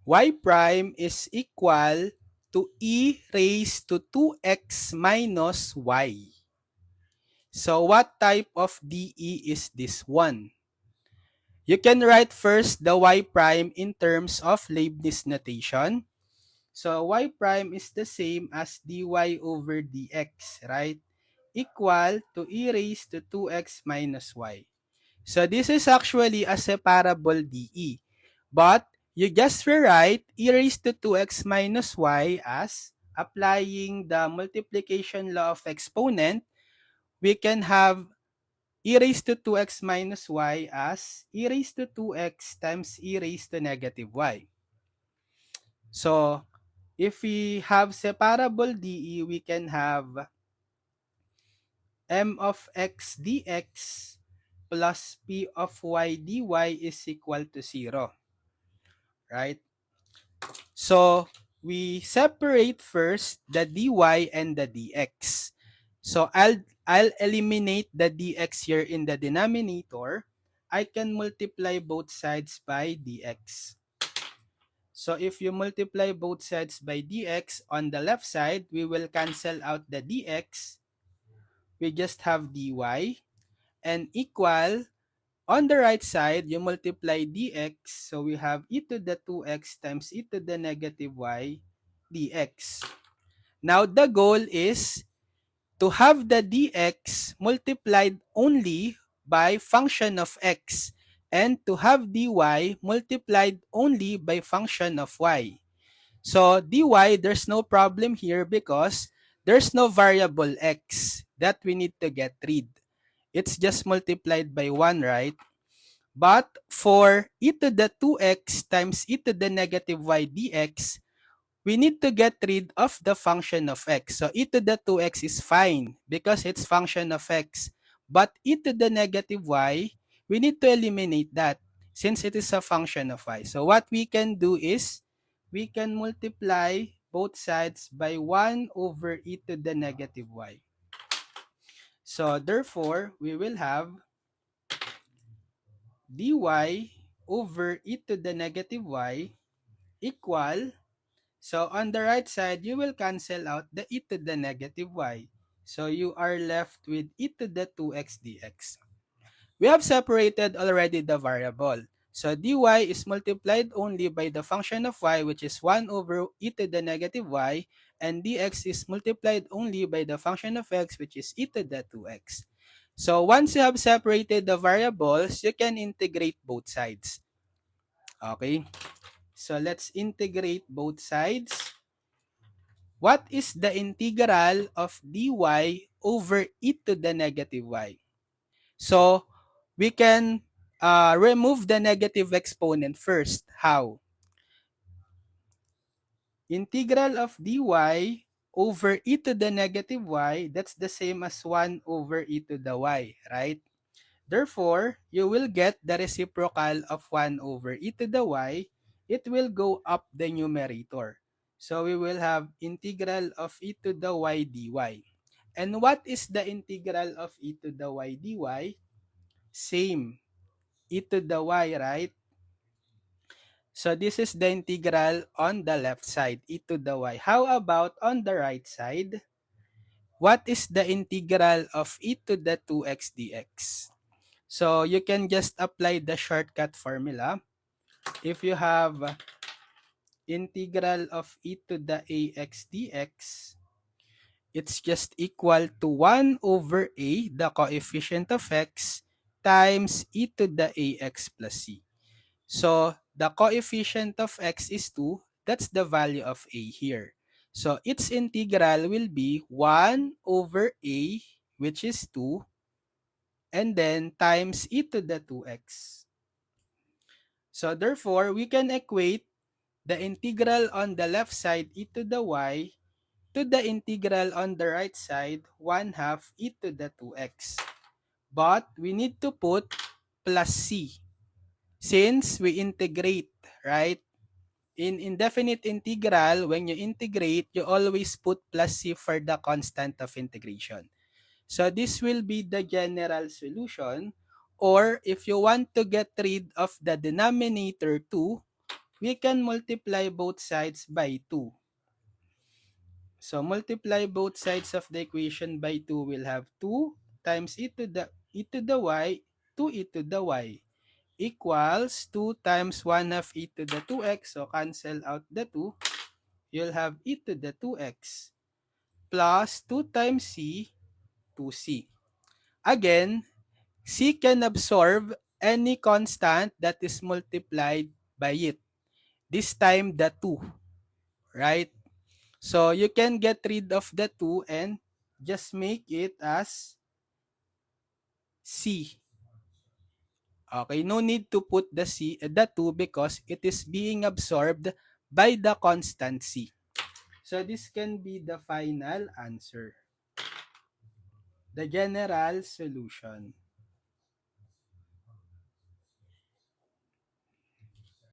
y prime is equal to e raised to 2x minus y. So what type of DE is this one? You can write first the y prime in terms of Leibniz notation. So y prime is the same as dy over dx, right? Equal to e raised to 2x minus y. So this is actually a separable DE. But you just rewrite e raised to 2x minus y as applying the multiplication law of exponent. We can have e raised to 2x minus y as e raised to 2x times e raised to negative y. So if we have separable DE, we can have m of x dx plus p of y dy is equal to 0. Right? So we separate first the dy and the dx. So I'll eliminate the dx here in the denominator. I can multiply both sides by dx. So if you multiply both sides by dx, on the left side, we will cancel out the dx. We just have dy and equal. On the right side, you multiply dx. So we have e to the 2x times e to the negative y dx. Now the goal is to have the dx multiplied only by function of x and to have dy multiplied only by function of y. So dy, there's no problem here because there's no variable x that we need to get rid. It's just multiplied by 1, right? But for e to the 2x times e to the negative y dx, we need to get rid of the function of x. So e to the 2x is fine because it's function of x. But e to the negative y, we need to eliminate that since it is a function of y. So what we can do is we can multiply both sides by 1 over e to the negative y. So therefore, we will have dy over e to the negative y equal. So on the right side, you will cancel out the e to the negative y. So you are left with e to the 2x dx. We have separated already the variable. So dy is multiplied only by the function of y, which is 1 over e to the negative y, and dx is multiplied only by the function of x, which is e to the 2x. So once you have separated the variables, you can integrate both sides. Okay? So let's integrate both sides. What is the integral of dy over e to the negative y? So we can remove the negative exponent first. How? Integral of dy over e to the negative y, that's the same as 1 over e to the y, right? Therefore, you will get the reciprocal of 1 over e to the y. It will go up the numerator. So we will have integral of e to the y dy. And what is the integral of e to the y dy? Same, e to the y, right? So this is the integral on the left side, e to the y. How about on the right side? What is the integral of e to the 2x dx? So you can just apply the shortcut formula. If you have integral of e to the ax dx, it's just equal to 1 over a, the coefficient of x, times e to the ax plus c. So the coefficient of x is 2. That's the value of a here. So its integral will be 1 over a, which is 2, and then times e to the 2x. So therefore, we can equate the integral on the left side e to the y to the integral on the right side 1/2 e to the 2x. But we need to put plus c since we integrate, right? In indefinite integral, when you integrate, you always put plus c for the constant of integration. So this will be the general solution. Or if you want to get rid of the denominator 2, we can multiply both sides by 2. So multiply both sides of the equation by 2, will have 2 times e to the y, 2e to the y, equals 2 times 1 half e to the 2x, so cancel out the 2, you'll have e to the 2x, plus 2 times c, 2c. Again, c can absorb any constant that is multiplied by it. This time the 2, right? So you can get rid of the 2 and just make it as c. Okay, no need to put the 2 because it is being absorbed by the constant c. So this can be the final answer. The general solution.